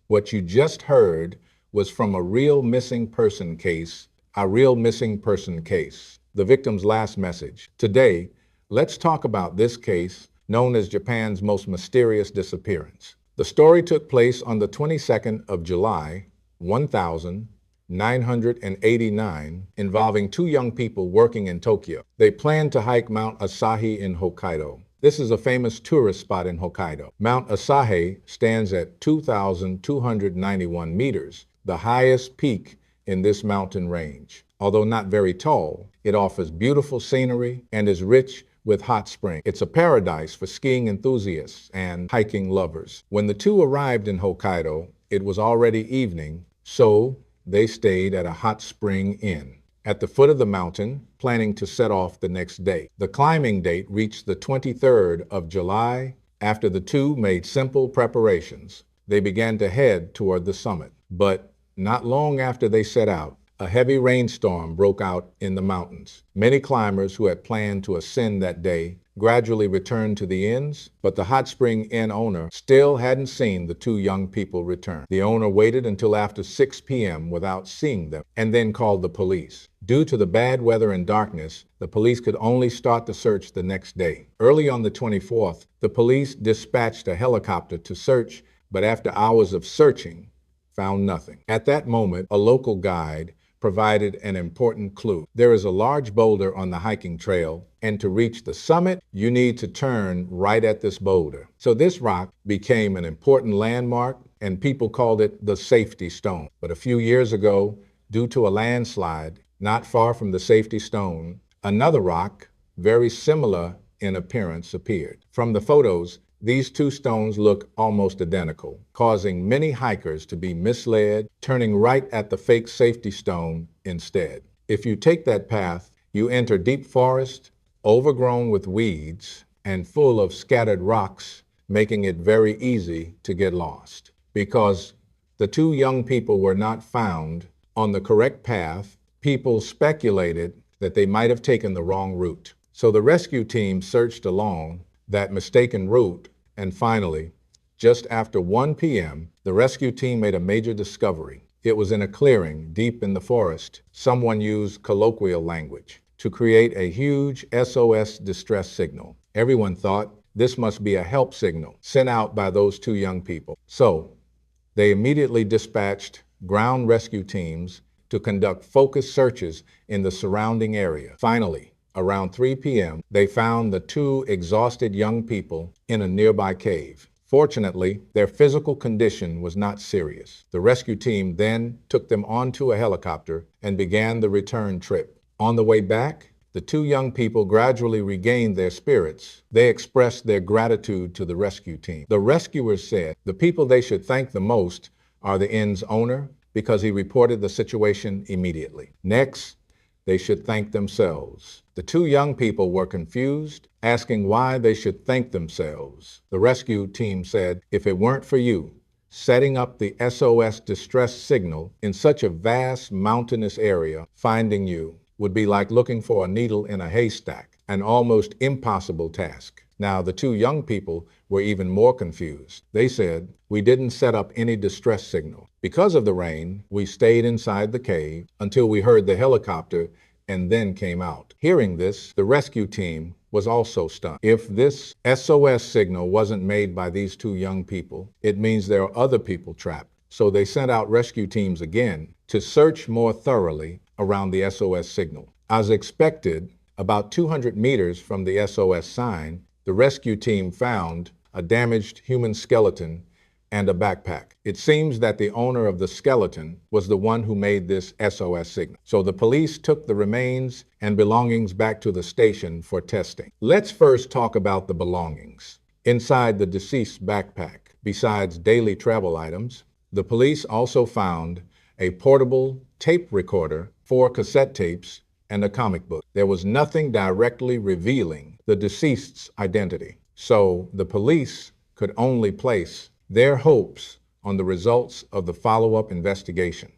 What you just heard was from a real missing person case, the victim's last message. Today, let's talk about this case known as Japan's most mysterious disappearance. The story took place on the 22nd of July, 1989, involving two young people working in Tokyo. They planned to hike Mount Asahi in Hokkaido. This is a famous tourist spot in Hokkaido. Mount Asahi stands at 2,291 meters, the highest peak in this mountain range. Although not very tall, it offers beautiful scenery and is rich with hot springs. It's a paradise for skiing enthusiasts and hiking lovers. When the two arrived in Hokkaido, it was already evening, so they stayed at a hot spring inn at the foot of the mountain, planning to set off the next day. The climbing date reached the 23rd of July. After the two made simple preparations, they began to head toward the summit. But not long after they set out, a heavy rainstorm broke out in the mountains. Many climbers who had planned to ascend that day gradually returned to the inns, but the hot spring inn owner still hadn't seen the two young people return. The owner waited until after 6 p.m. without seeing them, and then called the police. Due to the bad weather and darkness, the police could only start the search the next day. Early on the 24th, the police dispatched a helicopter to search, but after hours of searching, found nothing. At that moment, a local guide provided an important clue. There is a large boulder on the hiking trail, and to reach the summit, you need to turn right at this boulder. So this rock became an important landmark, and people called it the safety stone. But a few years ago, due to a landslide not far from the safety stone, another rock, very similar in appearance, appeared. From the photos, these two stones look almost identical, causing many hikers to be misled, turning right at the fake safety stone instead. If you take that path, you enter deep forest, overgrown with weeds and full of scattered rocks, making it very easy to get lost. Because the two young people were not found on the correct path, people speculated that they might have taken the wrong route. So the rescue team searched along that mistaken route, and finally, just after 1 p.m., the rescue team made a major discovery. It was in a clearing deep in the forest. Someone used colloquial language to create a huge SOS distress signal. Everyone thought this must be a help signal sent out by those two young people. So they immediately dispatched ground rescue teams to conduct focused searches in the surrounding area. Finally, around 3 p.m., they found the two exhausted young people in a nearby cave. Fortunately, their physical condition was not serious. The rescue team then took them onto a helicopter and began the return trip. On the way back, the two young people gradually regained their spirits. They expressed their gratitude to the rescue team. The rescuers said the people they should thank the most are the inn's owner, because he reported the situation immediately. Next, they should thank themselves. The two young people were confused, asking why they should thank themselves. The rescue team said, if it weren't for you, setting up the SOS distress signal in such a vast mountainous area, finding you would be like looking for a needle in a haystack, an almost impossible task. Now, the two young people were even more confused. They said, we didn't set up any distress signal. Because of the rain, we stayed inside the cave until we heard the helicopter and then came out. Hearing this, the rescue team was also stunned. If this SOS signal wasn't made by these two young people, it means there are other people trapped. So they sent out rescue teams again to search more thoroughly around the SOS signal. As expected, about 200 meters from the SOS sign, the rescue team found a damaged human skeleton and a backpack. It seems that the owner of the skeleton was the one who made this SOS signal. So the police took the remains and belongings back to the station for testing. Let's first talk about the belongings. Inside the deceased's backpack, besides daily travel items, the police also found a portable tape recorder, 4 cassette tapes, and a comic book. There was nothing directly revealing the deceased's identity. So the police could only place their hopes on the results of the follow-up investigation.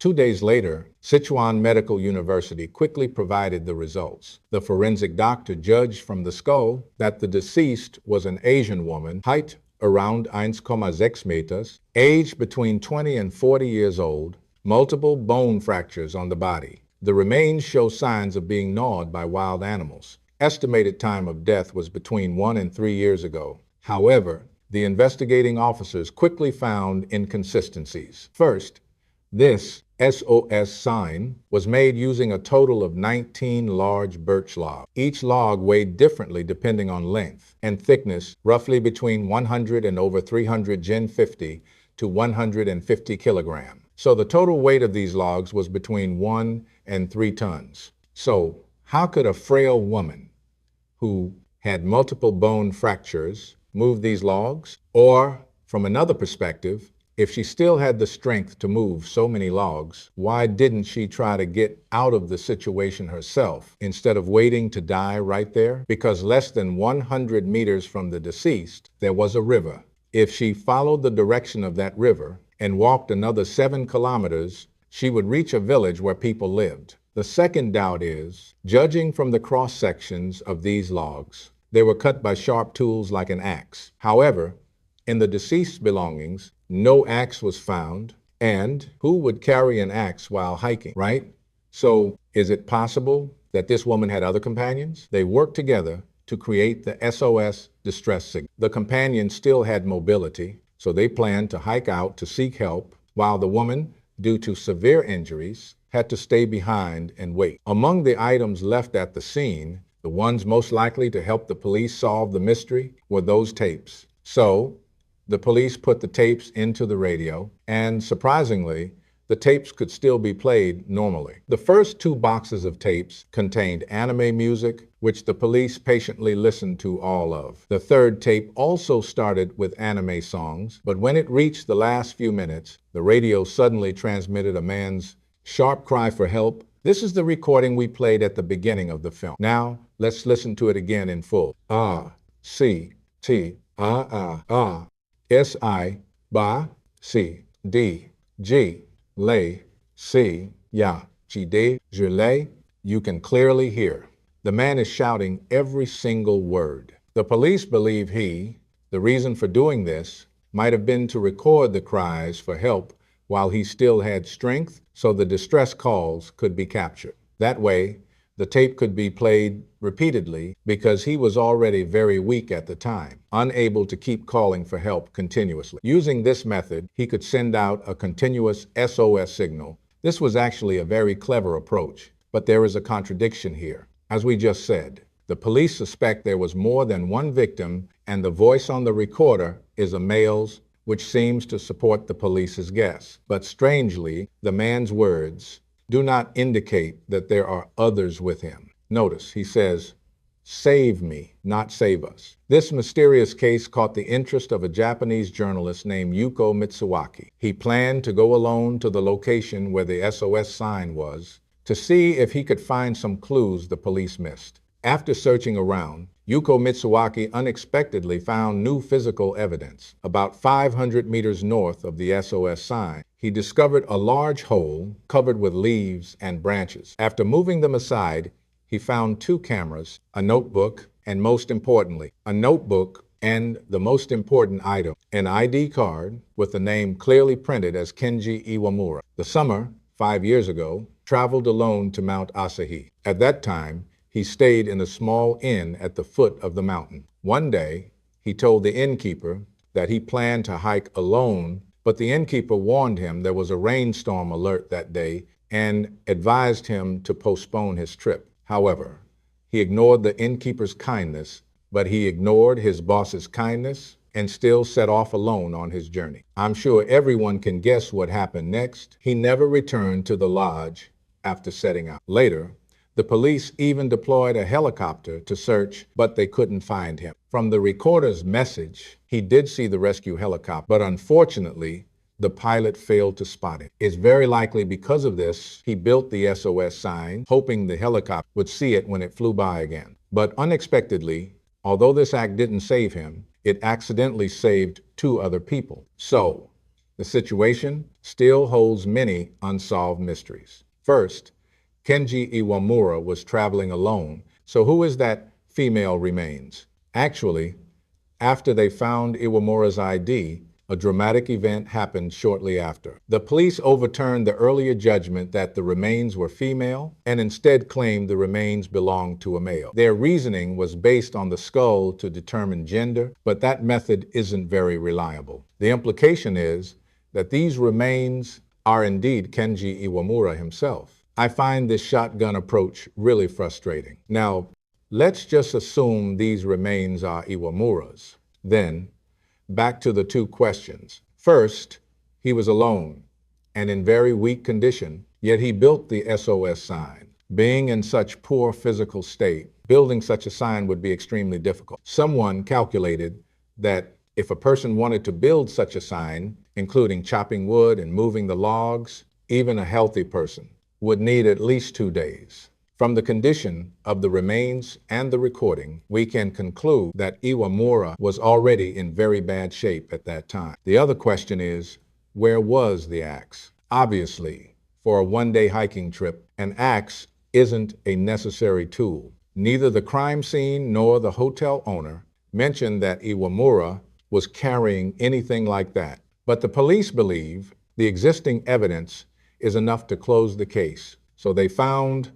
2 days later, Sichuan Medical University quickly provided the results. The forensic doctor judged from the skull that the deceased was an Asian woman, height around 1,6 meters, aged between 20 and 40 years old, multiple bone fractures on the body. The remains show signs of being gnawed by wild animals. Estimated time of death was between 1 and 3 years ago. However, the investigating officers quickly found inconsistencies. First, this SOS sign was made using a total of 19 large birch logs. Each log weighed differently depending on length and thickness, roughly between 100 and over 300 Gen 50 to 150 kilograms. So the total weight of these logs was between 1 and 3 tons. So how could a frail woman who had multiple bone fractures move these logs? Or, from another perspective, if she still had the strength to move so many logs, why didn't she try to get out of the situation herself instead of waiting to die right there? Because less than 100 meters from the deceased, there was a river. If she followed the direction of that river and walked another 7 kilometers, she would reach a village where people lived. The second doubt is, judging from the cross-sections of these logs, they were cut by sharp tools like an axe. However, in the deceased's belongings, no axe was found, and who would carry an axe while hiking, right? So, is it possible that this woman had other companions? They worked together to create the SOS distress signal. The companions still had mobility, so they planned to hike out to seek help, while the woman, due to severe injuries, had to stay behind and wait. Among the items left at the scene, the ones most likely to help the police solve the mystery were those tapes. So, the police put the tapes into the radio, and surprisingly, the tapes could still be played normally. The first 2 boxes of tapes contained anime music, which the police patiently listened to all of. The third tape also started with anime songs, but when it reached the last few minutes, the radio suddenly transmitted a man's sharp cry for help. This is the recording we played at the beginning of the film. Now, let's listen to it again in full. S-I, ba, si, di, ji, lay, si, ya, chi, de, je lay. You can clearly hear. The man is shouting every single word. The police believe the reason for doing this, might have been to record the cries for help while he still had strength, so the distress calls could be captured. That way, the tape could be played repeatedly because he was already very weak at the time, unable to keep calling for help continuously. Using this method, he could send out a continuous SOS signal. This was actually a very clever approach, but there is a contradiction here. As we just said, the police suspect there was more than one victim, and the voice on the recorder is a male's, which seems to support the police's guess. But strangely, the man's words do not indicate that there are others with him. Notice, he says, "Save me, not save us." This mysterious case caught the interest of a Japanese journalist named Yuko Mitsuwaki. He planned to go alone to the location where the SOS sign was to see if he could find some clues the police missed. After searching around, Yuko Mitsuwaki unexpectedly found new physical evidence. About 500 meters north of the SOS sign, he discovered a large hole covered with leaves and branches. After moving them aside, he found 2 cameras, a notebook, and most importantly, an item, an ID card with the name clearly printed as Kenji Iwamura. The summer, 5 years ago, traveled alone to Mount Asahi. At that time, he stayed in a small inn at the foot of the mountain. One day, he told the innkeeper that he planned to hike alone, but the innkeeper warned him there was a rainstorm alert that day and advised him to postpone his trip. However, he ignored the innkeeper's kindness, but he ignored his boss's kindness and still set off alone on his journey. I'm sure everyone can guess what happened next. He never returned to the lodge after setting out. Later, the police even deployed a helicopter to search, but they couldn't find him. From the recorder's message, he did see the rescue helicopter, but unfortunately, the pilot failed to spot it. It's very likely because of this, he built the SOS sign, hoping the helicopter would see it when it flew by again. But unexpectedly, although this act didn't save him, it accidentally saved 2 other people. So, the situation still holds many unsolved mysteries. First, Kenji Iwamura was traveling alone, so who is that female remains? Actually, After they found Iwamura's ID, a dramatic event happened shortly after. The police overturned the earlier judgment that the remains were female and instead claimed the remains belonged to a male. Their reasoning was based on the skull to determine gender, but that method isn't very reliable. The implication is that these remains are indeed Kenji Iwamura himself. I find this shotgun approach really frustrating. Now, let's just assume these remains are Iwamura's. Then, back to the two questions. First, he was alone and in very weak condition, yet he built the SOS sign. Being in such poor physical state, building such a sign would be extremely difficult. Someone calculated that if a person wanted to build such a sign, including chopping wood and moving the logs, even a healthy person would need at least 2 days. From the condition of the remains and the recording, we can conclude that Iwamura was already in very bad shape at that time. The other question is, where was the axe? Obviously, for a one-day hiking trip, an axe isn't a necessary tool. Neither the crime scene nor the hotel owner mentioned that Iwamura was carrying anything like that. But the police believe the existing evidence is enough to close the case. So they found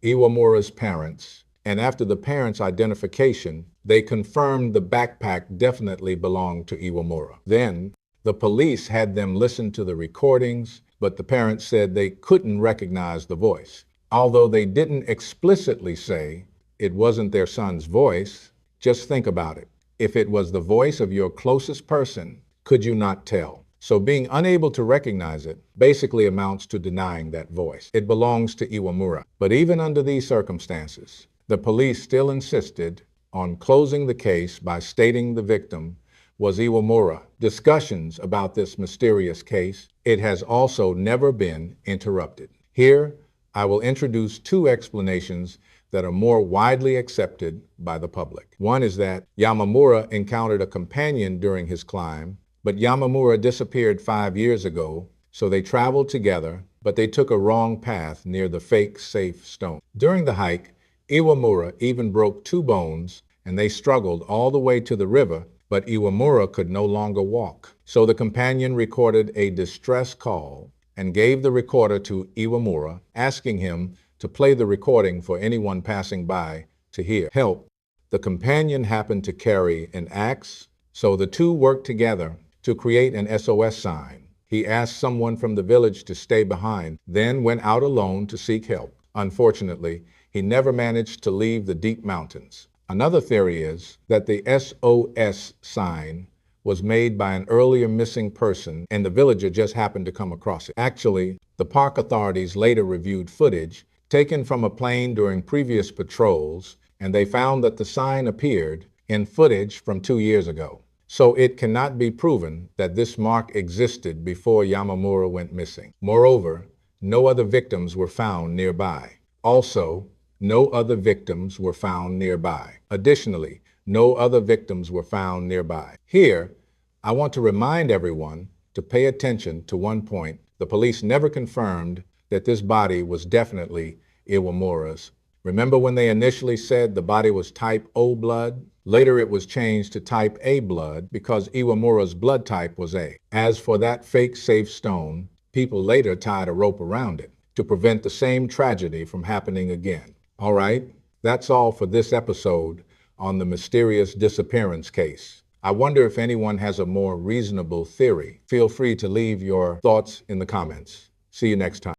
Iwamura's parents, and after the parents' identification, they confirmed the backpack definitely belonged to Iwamura. Then, the police had them listen to the recordings, but the parents said they couldn't recognize the voice. Although they didn't explicitly say it wasn't their son's voice, just think about it. If it was the voice of your closest person, could you not tell? So being unable to recognize it basically amounts to denying that voice. It belongs to Iwamura. But even under these circumstances, the police still insisted on closing the case by stating the victim was Iwamura. Discussions about this mysterious case, it has also never been interrupted. Here, I will introduce two explanations that are more widely accepted by the public. One is that Yamamura encountered a companion during his climb, but Yamamura disappeared 5 years ago, so they traveled together, but they took a wrong path near the fake safe stone. During the hike, Iwamura even broke 2 bones, and they struggled all the way to the river, but Iwamura could no longer walk. So the companion recorded a distress call and gave the recorder to Iwamura, asking him to play the recording for anyone passing by to hear. Help. The companion happened to carry an axe, so the two worked together to create an SOS sign. He asked someone from the village to stay behind, then went out alone to seek help. Unfortunately, he never managed to leave the deep mountains. Another theory is that the SOS sign was made by an earlier missing person and the villager just happened to come across it. Actually, the park authorities later reviewed footage taken from a plane during previous patrols, and they found that the sign appeared in footage from 2 years ago. So it cannot be proven that this mark existed before Yamamura went missing. Moreover, no other victims were found nearby. Also, no other victims were found nearby. Additionally, no other victims were found nearby. Here, I want to remind everyone to pay attention to one point. The police never confirmed that this body was definitely Iwamura's. Remember when they initially said the body was type O blood? Later it was changed to type A blood because Iwamura's blood type was A. As for that fake safe stone, people later tied a rope around it to prevent the same tragedy from happening again. All right, that's all for this episode on the mysterious disappearance case. I wonder if anyone has a more reasonable theory. Feel free to leave your thoughts in the comments. See you next time.